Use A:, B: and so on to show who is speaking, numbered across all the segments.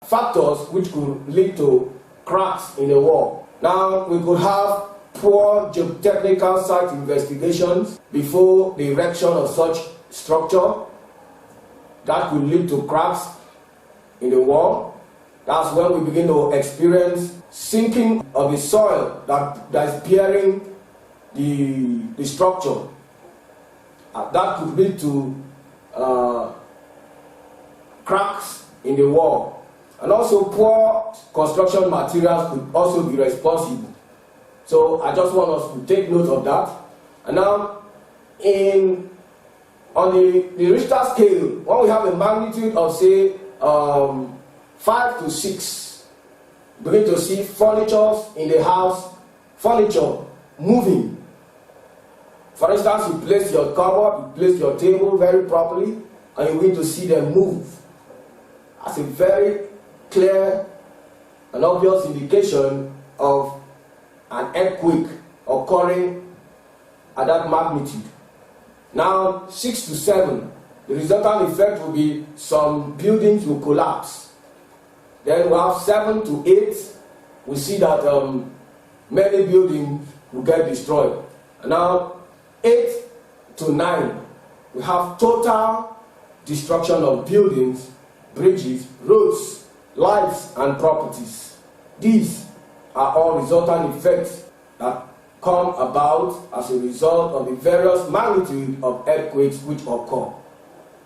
A: factors which could lead to cracks in the wall. Now, we could have poor geotechnical site investigations before the erection of such structure. That could lead to cracks in the wall. That's when we begin to experience sinking of the soil that is bearing the structure. That could lead to cracks in the wall. And also poor construction materials could also be responsible. So I just want us to take note of that. And now, on the Richter scale, when we have a magnitude of say 5 to 6, we begin to see furniture in the house, furniture moving. For instance, you place your cupboard, you place your table very properly, and you begin to see them move. That's a very clear and obvious indication of an earthquake occurring at that magnitude. Now, 6 to 7, the resultant effect will be some buildings will collapse. Then we have 7 to 8, we see that many buildings will get destroyed. And now, 8 to 9, we have total destruction of buildings, bridges, roads, lives, and properties. These are all resultant effects that come about as a result of the various magnitude of earthquakes which occur.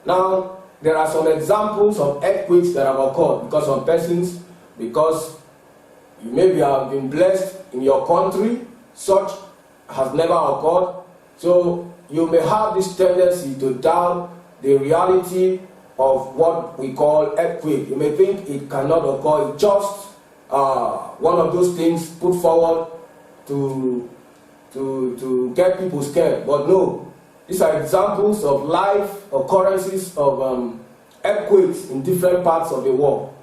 A: Now, there are some examples of earthquakes that have occurred because of persons, because you maybe have been blessed in your country, such has never occurred. So you may have this tendency to doubt the reality of what we call earthquake. You may think it cannot occur. It's just one of those things put forward to get people scared. But no, these are examples of live occurrences of earthquakes in different parts of the world.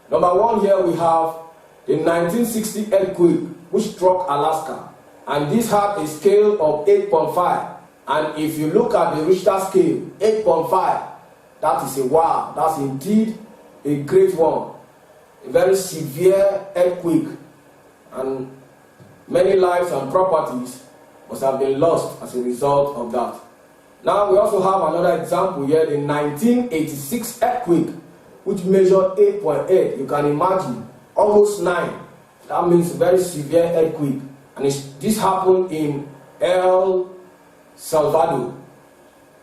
A: Number one, here we have the 1960 earthquake which struck Alaska. And this had a scale of 8.5. And if you look at the Richter scale, 8.5, that is a wow. That's indeed a great one. A very severe earthquake. And many lives and properties must have been lost as a result of that. Now we also have another example here, the 1986 earthquake, which measured 8.8. You can imagine, almost 9. That means a very severe earthquake. And this happened in El Salvador,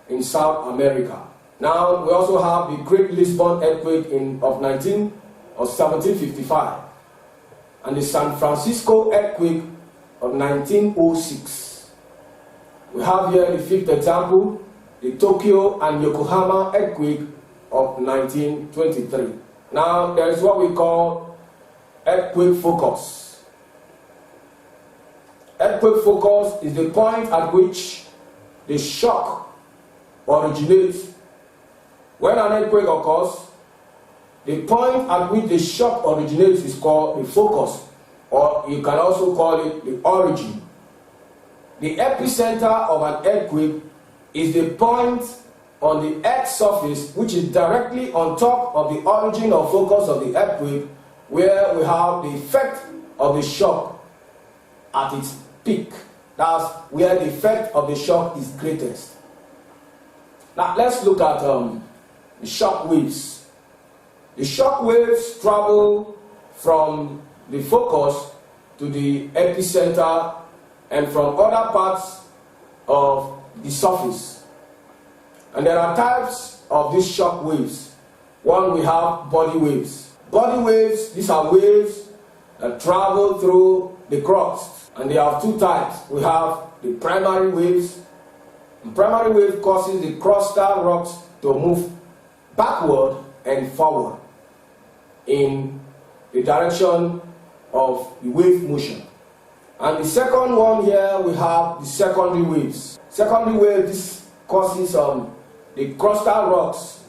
A: in South America. Now we also have the Great Lisbon earthquake of 1755, and the San Francisco earthquake of 1906. We have here the fifth example, the Tokyo and Yokohama earthquake of 1923. Now there is what we call earthquake focus. Earthquake focus is the point at which the shock originates. When an earthquake occurs, the point at which the shock originates is called the focus, or you can also call it the origin. The epicenter of an earthquake is the point on the Earth's surface which is directly on top of the origin or focus of the earthquake, where we have the effect of the shock at its peak. That's where the effect of the shock is greatest. Now let's look at the shock waves. The shock waves travel from the focus to the epicenter and from other parts of the surface. And there are types of these shock waves. One, we have body waves. Body waves, these are waves that travel through the crust. And they have two types. We have the primary waves. The primary wave causes the crustal rocks to move backward and forward in the direction of the wave motion. And the second one here, we have the secondary waves. Secondary wave, this causes the crustal rocks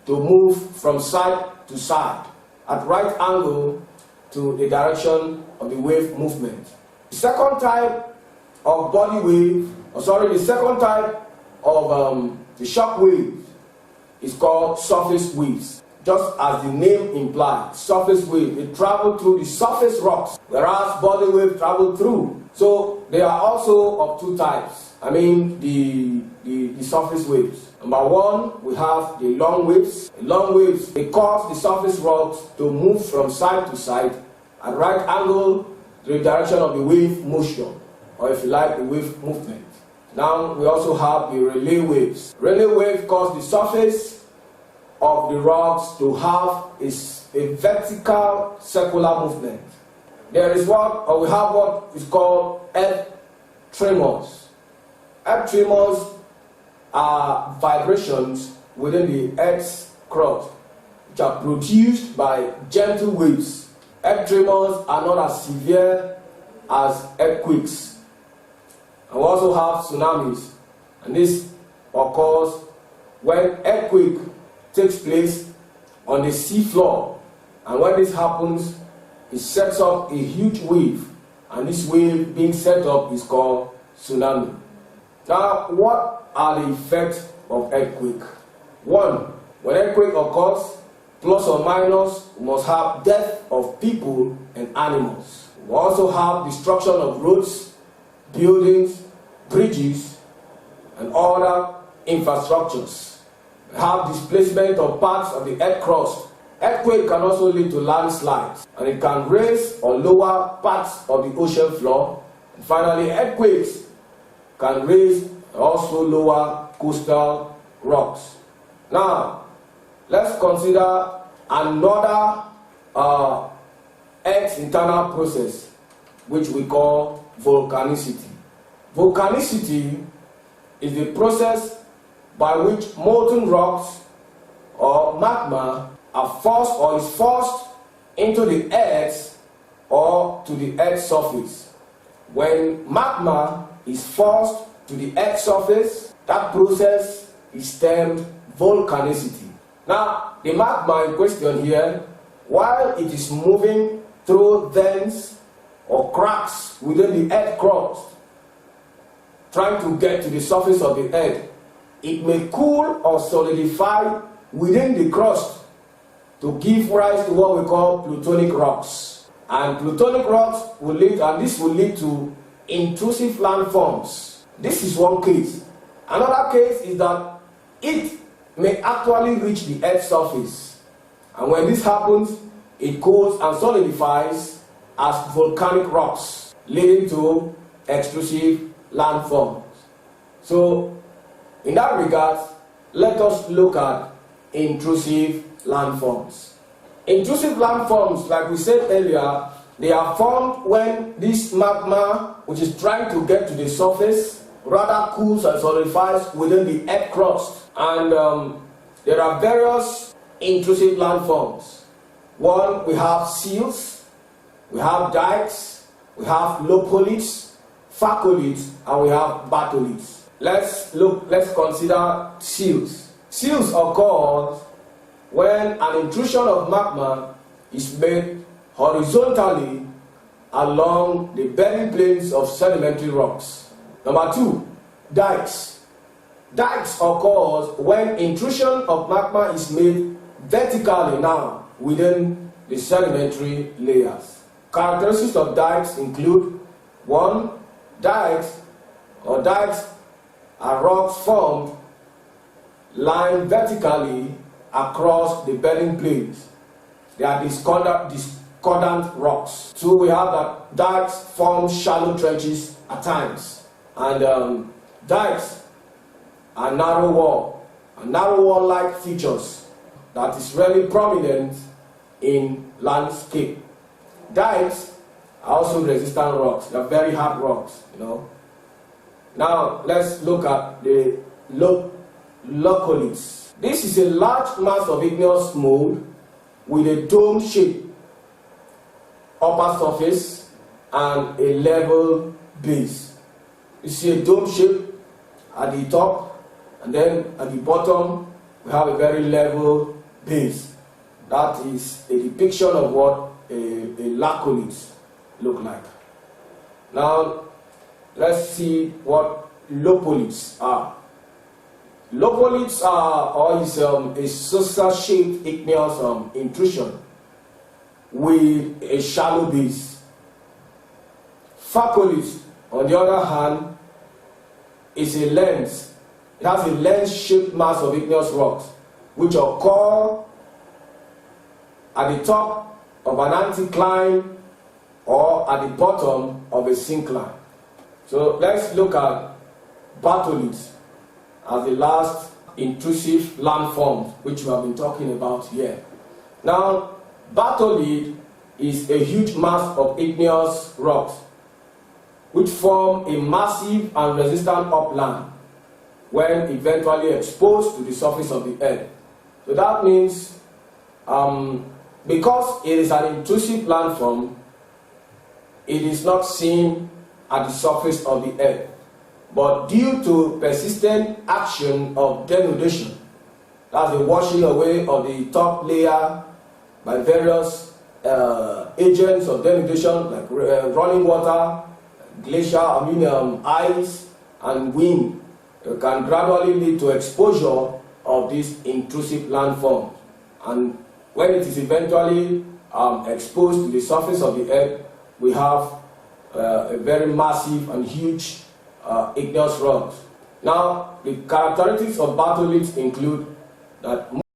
A: to move from side to side at right angle to the direction of the wave movement. The second type of the second type of the shock wave is called surface waves. Just just as the name implies, surface wave, they travel through the surface rocks, whereas body wave travel through. So they are also of two types. I mean the surface waves. Number one, we have the long waves. The long waves, they cause the surface rocks to move from side to side at right angle to the direction of the wave motion, or if you like, the wave movement. Now we also have the relay waves. Relay wave cause the surface of the rocks to have a vertical circular movement. There is we have what is called earth tremors. Earth tremors are vibrations within the earth's crust, which are produced by gentle waves. Earth tremors are not as severe as earthquakes. And we also have tsunamis, and this occurs when earthquake takes place on the sea floor, and when this happens, it sets up a huge wave, and this wave being set up is called tsunami. Now, what are the effects of earthquake? One, when earthquake occurs, plus or minus, we must have death of people and animals. We also have destruction of roads, buildings, bridges, and other infrastructures. We have displacement of parts of the earth crust. Earthquake can also lead to landslides, and it can raise or lower parts of the ocean floor. And finally, earthquakes can raise and also lower coastal rocks. Now, let's consider another Earth's internal process, which we call volcanicity. Volcanicity is the process by which molten rocks or magma are forced or is forced into the earth or to the earth's surface. When magma is forced to the earth's surface, that process is termed volcanicity. Now, the magma in question here, while it is moving through vents or cracks within the earth crust, trying to get to the surface of the earth, it may cool or solidify within the crust to give rise to what we call plutonic rocks. And plutonic rocks will lead, and this will lead to intrusive landforms. This is one case. Another case is that it may actually reach the earth's surface. And when this happens, it cools and solidifies as volcanic rocks, leading to extrusive landforms. So, in that regard, let us look at intrusive landforms. Intrusive landforms, like we said earlier, they are formed when this magma, which is trying to get to the surface, rather cools and solidifies within the earth crust. And there are various intrusive landforms. One, we have seals, we have dikes, we have Leupolits, Facolites, and we have Batholiths. Let's consider seals. Seals occur when an intrusion of magma is made horizontally along the bedding planes of sedimentary rocks. Number two, dikes. Dikes occurs when intrusion of magma is made vertically now within the sedimentary layers. Characteristics of dikes include: one, dikes are rocks formed lying vertically across the bedding planes. They are discordant rocks. Two, we have that dikes form shallow trenches at times. And dikes are narrow wall-like features that is really prominent in landscape. Dikes are also resistant rocks. They are very hard rocks, Now, let's look at the Localities. This is a large mass of igneous mold with a dome shape upper surface and a level base. You see a dome shape at the top, and then at the bottom we have a very level base. That is a depiction of what a Localities look like. Now, let's see what Leupolits are. Leupolits is a saucer-shaped igneous intrusion with a shallow base. Batholiths, on the other hand, is a lens. It has a lens-shaped mass of igneous rocks, which occur at the top of an anticline or at the bottom of a syncline. So let's look at Batholiths as the last intrusive landforms which we have been talking about here. Now, batholith is a huge mass of igneous rocks which form a massive and resistant upland when eventually exposed to the surface of the earth. So that means because it is an intrusive landform, it is not seen at the surface of the earth. But due to persistent action of denudation, that's the washing away of the top layer by various agents of denudation like running water, glacier, ice, and wind, can gradually lead to exposure of these intrusive landforms. And when it is eventually exposed to the surface of the earth, we have a very massive and huge igneous rocks. Now, the characteristics of batholiths include that